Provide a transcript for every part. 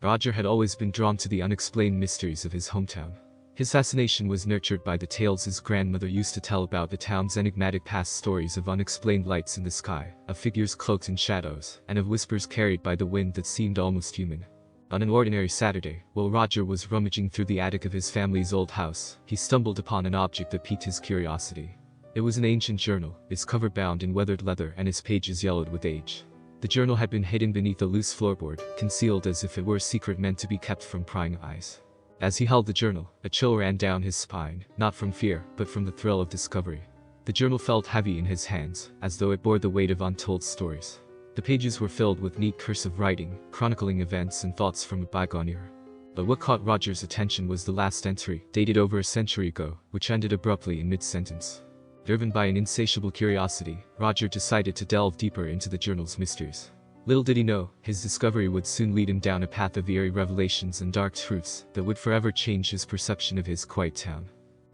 Roger had always been drawn to the unexplained mysteries of his hometown. His fascination was nurtured by the tales his grandmother used to tell about the town's enigmatic past, stories of unexplained lights in the sky, of figures cloaked in shadows, and of whispers carried by the wind that seemed almost human. On an ordinary Saturday, while Roger was rummaging through the attic of his family's old house, he stumbled upon an object that piqued his curiosity. It was an ancient journal, its cover bound in weathered leather and its pages yellowed with age. The journal had been hidden beneath a loose floorboard, concealed as if it were a secret meant to be kept from prying eyes. As he held the journal, a chill ran down his spine, not from fear, but from the thrill of discovery. The journal felt heavy in his hands, as though it bore the weight of untold stories. The pages were filled with neat cursive writing, chronicling events and thoughts from a bygone era. But what caught Roger's attention was the last entry, dated over a century ago, which ended abruptly in mid-sentence. Driven by an insatiable curiosity, Roger decided to delve deeper into the journal's mysteries. Little did he know, his discovery would soon lead him down a path of eerie revelations and dark truths that would forever change his perception of his quiet town.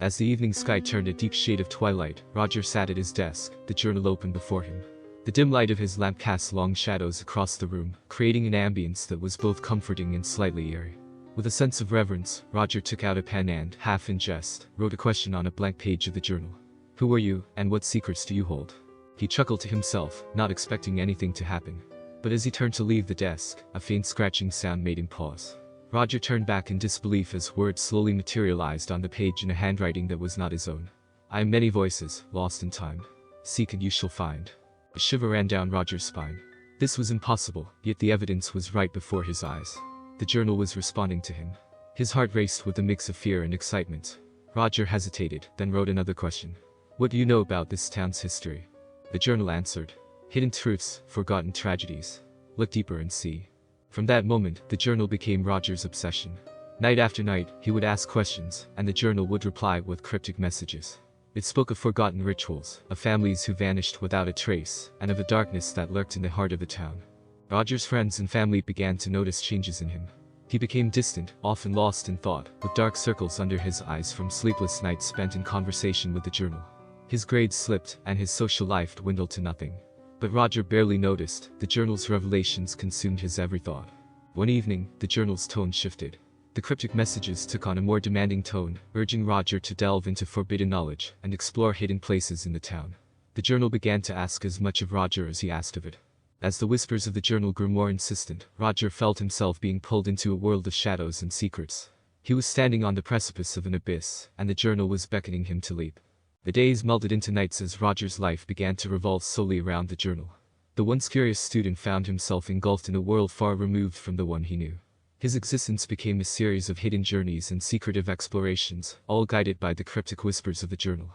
As the evening sky turned a deep shade of twilight, Roger sat at his desk, the journal open before him. The dim light of his lamp cast long shadows across the room, creating an ambience that was both comforting and slightly eerie. With a sense of reverence, Roger took out a pen and, half in jest, wrote a question on a blank page of the journal. "Who are you, and what secrets do you hold?" He chuckled to himself, not expecting anything to happen. But as he turned to leave the desk, a faint scratching sound made him pause. Roger turned back in disbelief as words slowly materialized on the page in a handwriting that was not his own. "I am many voices, lost in time. Seek and you shall find." A shiver ran down Roger's spine. This was impossible, yet the evidence was right before his eyes. The journal was responding to him. His heart raced with a mix of fear and excitement. Roger hesitated, then wrote another question. "What do you know about this town's history?" The journal answered. "Hidden truths, forgotten tragedies. Look deeper and see." From that moment, the journal became Roger's obsession. Night after night, he would ask questions, and the journal would reply with cryptic messages. It spoke of forgotten rituals, of families who vanished without a trace, and of a darkness that lurked in the heart of the town. Roger's friends and family began to notice changes in him. He became distant, often lost in thought, with dark circles under his eyes from sleepless nights spent in conversation with the journal. His grades slipped, and his social life dwindled to nothing. But Roger barely noticed, the journal's revelations consumed his every thought. One evening, the journal's tone shifted. The cryptic messages took on a more demanding tone, urging Roger to delve into forbidden knowledge and explore hidden places in the town. The journal began to ask as much of Roger as he asked of it. As the whispers of the journal grew more insistent, Roger felt himself being pulled into a world of shadows and secrets. He was standing on the precipice of an abyss, and the journal was beckoning him to leap. The days melted into nights as Roger's life began to revolve solely around the journal. The once curious student found himself engulfed in a world far removed from the one he knew. His existence became a series of hidden journeys and secretive explorations, all guided by the cryptic whispers of the journal.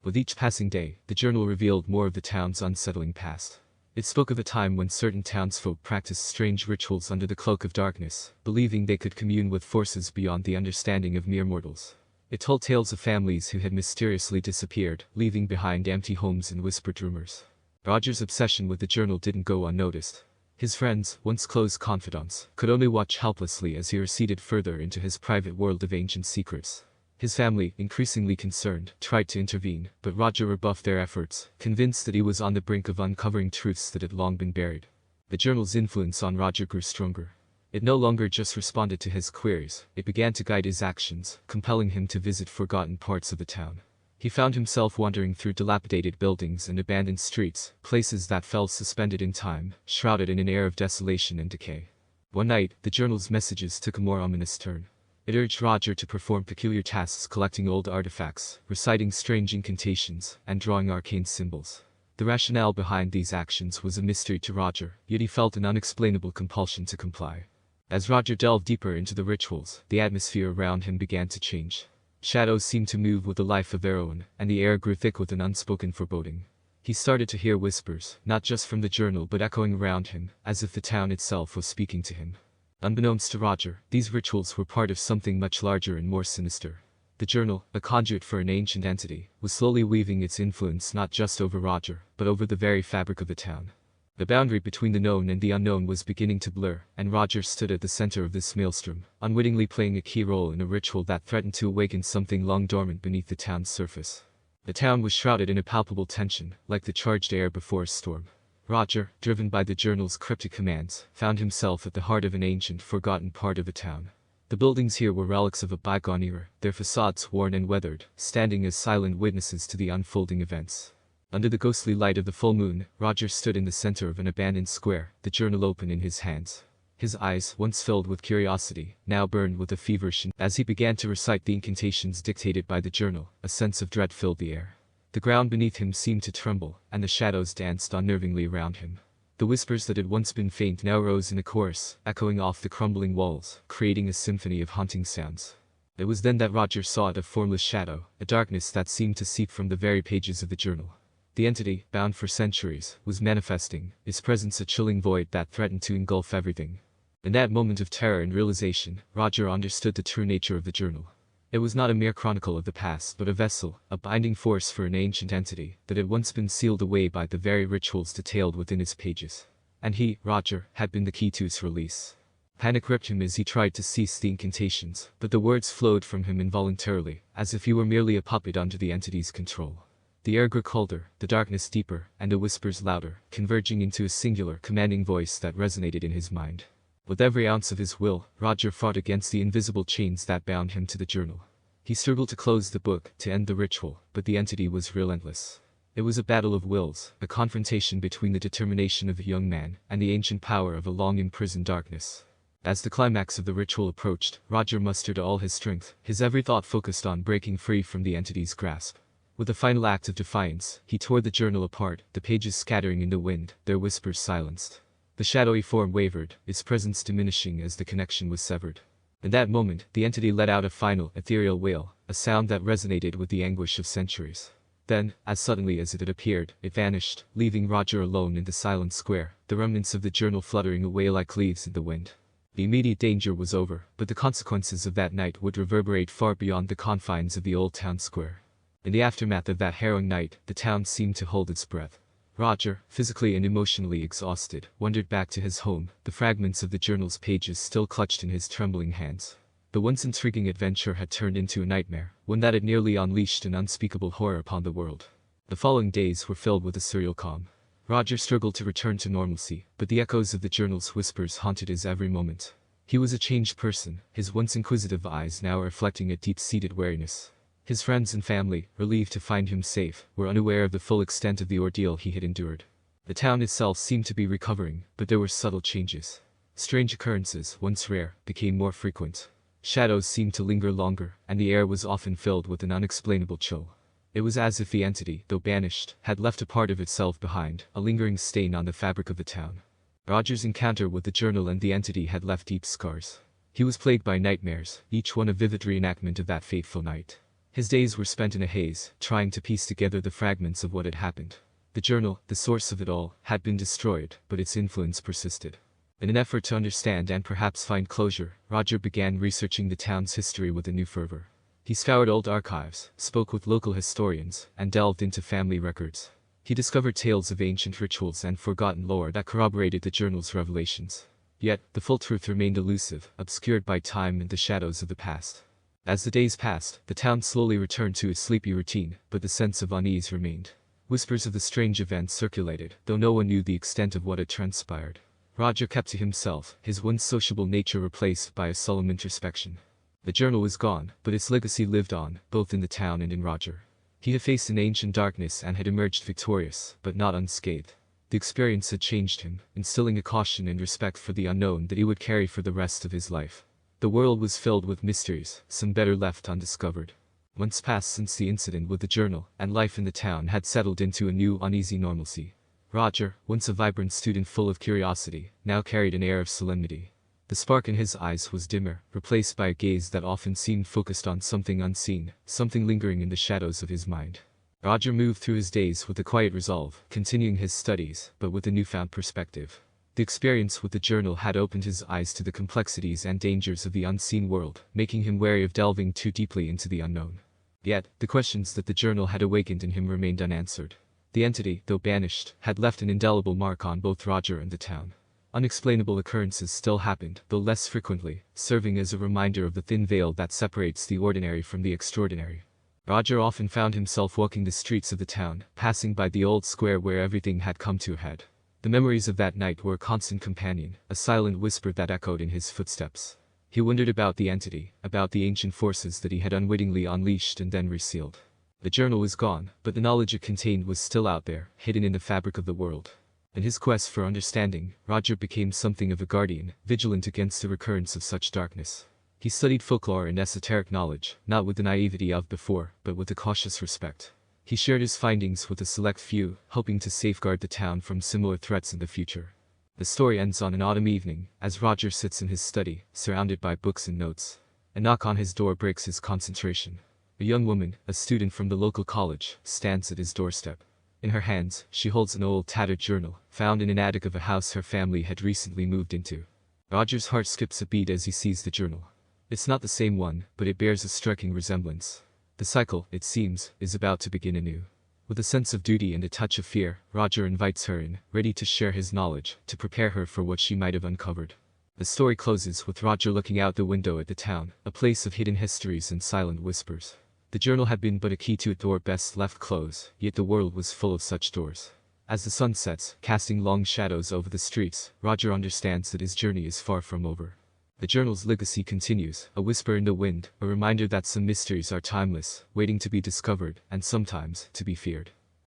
With each passing day, the journal revealed more of the town's unsettling past. It spoke of a time when certain townsfolk practiced strange rituals under the cloak of darkness, believing they could commune with forces beyond the understanding of mere mortals. It told tales of families who had mysteriously disappeared, leaving behind empty homes and whispered rumors. Roger's obsession with the journal didn't go unnoticed. His friends, once close confidants, could only watch helplessly as he receded further into his private world of ancient secrets. His family, increasingly concerned, tried to intervene, but Roger rebuffed their efforts, convinced that he was on the brink of uncovering truths that had long been buried. The journal's influence on Roger grew stronger. It no longer just responded to his queries, it began to guide his actions, compelling him to visit forgotten parts of the town. He found himself wandering through dilapidated buildings and abandoned streets, places that felt suspended in time, shrouded in an air of desolation and decay. One night, the journal's messages took a more ominous turn. It urged Roger to perform peculiar tasks, collecting old artifacts, reciting strange incantations, and drawing arcane symbols. The rationale behind these actions was a mystery to Roger, yet he felt an unexplainable compulsion to comply. As Roger delved deeper into the rituals, the atmosphere around him began to change. Shadows seemed to move with the life of their own, and the air grew thick with an unspoken foreboding. He started to hear whispers, not just from the journal but echoing around him, as if the town itself was speaking to him. Unbeknownst to Roger, these rituals were part of something much larger and more sinister. The journal, a conduit for an ancient entity, was slowly weaving its influence not just over Roger, but over the very fabric of the town. The boundary between the known and the unknown was beginning to blur, and Roger stood at the center of this maelstrom, unwittingly playing a key role in a ritual that threatened to awaken something long dormant beneath the town's surface. The town was shrouded in a palpable tension, like the charged air before a storm. Roger, driven by the journal's cryptic commands, found himself at the heart of an ancient, forgotten part of a town. The buildings here were relics of a bygone era, their facades worn and weathered, standing as silent witnesses to the unfolding events. Under the ghostly light of the full moon, Roger stood in the center of an abandoned square, the journal open in his hands. His eyes, once filled with curiosity, now burned with a feverish. As he began to recite the incantations dictated by the journal, a sense of dread filled the air. The ground beneath him seemed to tremble, and the shadows danced unnervingly around him. The whispers that had once been faint now rose in a chorus, echoing off the crumbling walls, creating a symphony of haunting sounds. It was then that Roger saw it, a formless shadow, a darkness that seemed to seep from the very pages of the journal. The entity, bound for centuries, was manifesting, its presence a chilling void that threatened to engulf everything. In that moment of terror and realization, Roger understood the true nature of the journal. It was not a mere chronicle of the past, but a vessel, a binding force for an ancient entity that had once been sealed away by the very rituals detailed within its pages. And he, Roger, had been the key to its release. Panic gripped him as he tried to cease the incantations, but the words flowed from him involuntarily, as if he were merely a puppet under the entity's control. The air grew colder, the darkness deeper, and the whispers louder, converging into a singular, commanding voice that resonated in his mind. With every ounce of his will, Roger fought against the invisible chains that bound him to the journal. He struggled to close the book, to end the ritual, but the entity was relentless. It was a battle of wills, a confrontation between the determination of a young man and the ancient power of a long-imprisoned darkness. As the climax of the ritual approached, Roger mustered all his strength, his every thought focused on breaking free from the entity's grasp. With a final act of defiance, he tore the journal apart, the pages scattering in the wind, their whispers silenced. The shadowy form wavered, its presence diminishing as the connection was severed. In that moment, the entity let out a final, ethereal wail, a sound that resonated with the anguish of centuries. Then, as suddenly as it had appeared, it vanished, leaving Roger alone in the silent square, the remnants of the journal fluttering away like leaves in the wind. The immediate danger was over, but the consequences of that night would reverberate far beyond the confines of the old town square. In the aftermath of that harrowing night, the town seemed to hold its breath. Roger, physically and emotionally exhausted, wandered back to his home, the fragments of the journal's pages still clutched in his trembling hands. The once intriguing adventure had turned into a nightmare, one that had nearly unleashed an unspeakable horror upon the world. The following days were filled with a surreal calm. Roger struggled to return to normalcy, but the echoes of the journal's whispers haunted his every moment. He was a changed person, his once inquisitive eyes now reflecting a deep-seated wariness. His friends and family, relieved to find him safe, were unaware of the full extent of the ordeal he had endured. The town itself seemed to be recovering, but there were subtle changes. Strange occurrences, once rare, became more frequent. Shadows seemed to linger longer, and the air was often filled with an unexplainable chill. It was as if the entity, though banished, had left a part of itself behind, a lingering stain on the fabric of the town. Roger's encounter with the journal and the entity had left deep scars. He was plagued by nightmares, each one a vivid reenactment of that fateful night. His days were spent in a haze, trying to piece together the fragments of what had happened. The journal, the source of it all, had been destroyed, but its influence persisted. In an effort to understand and perhaps find closure, Roger began researching the town's history with a new fervor. He scoured old archives, spoke with local historians, and delved into family records. He discovered tales of ancient rituals and forgotten lore that corroborated the journal's revelations. Yet, the full truth remained elusive, obscured by time and the shadows of the past. As the days passed, the town slowly returned to its sleepy routine, but the sense of unease remained. Whispers of the strange events circulated, though no one knew the extent of what had transpired. Roger kept to himself, his once sociable nature replaced by a solemn introspection. The journal was gone, but its legacy lived on, both in the town and in Roger. He had faced an ancient darkness and had emerged victorious, but not unscathed. The experience had changed him, instilling a caution and respect for the unknown that he would carry for the rest of his life. The world was filled with mysteries, some better left undiscovered. Months passed since the incident with the journal, and life in the town had settled into a new, uneasy normalcy. Roger, once a vibrant student full of curiosity, now carried an air of solemnity. The spark in his eyes was dimmer, replaced by a gaze that often seemed focused on something unseen, something lingering in the shadows of his mind. Roger moved through his days with a quiet resolve, continuing his studies, but with a newfound perspective. The experience with the journal had opened his eyes to the complexities and dangers of the unseen world, making him wary of delving too deeply into the unknown. Yet, the questions that the journal had awakened in him remained unanswered. The entity, though banished, had left an indelible mark on both Roger and the town. Unexplainable occurrences still happened, though less frequently, serving as a reminder of the thin veil that separates the ordinary from the extraordinary. Roger often found himself walking the streets of the town, passing by the old square where everything had come to a head. The memories of that night were a constant companion, a silent whisper that echoed in his footsteps. He wondered about the entity, about the ancient forces that he had unwittingly unleashed and then resealed. The journal was gone, but the knowledge it contained was still out there, hidden in the fabric of the world. In his quest for understanding, Roger became something of a guardian, vigilant against the recurrence of such darkness. He studied folklore and esoteric knowledge, not with the naivety of before, but with a cautious respect. He shared his findings with a select few, hoping to safeguard the town from similar threats in the future. The story ends on an autumn evening, as Roger sits in his study, surrounded by books and notes. A knock on his door breaks his concentration. A young woman, a student from the local college, stands at his doorstep. In her hands, she holds an old tattered journal, found in an attic of a house her family had recently moved into. Roger's heart skips a beat as he sees the journal. It's not the same one, but it bears a striking resemblance. The cycle, it seems, is about to begin anew. With a sense of duty and a touch of fear, Roger invites her in, ready to share his knowledge, to prepare her for what she might have uncovered. The story closes with Roger looking out the window at the town, a place of hidden histories and silent whispers. The journal had been but a key to a door best left closed, yet the world was full of such doors. As the sun sets, casting long shadows over the streets, Roger understands that his journey is far from over. The journal's legacy continues, a whisper in the wind, a reminder that some mysteries are timeless, waiting to be discovered, and sometimes, to be feared.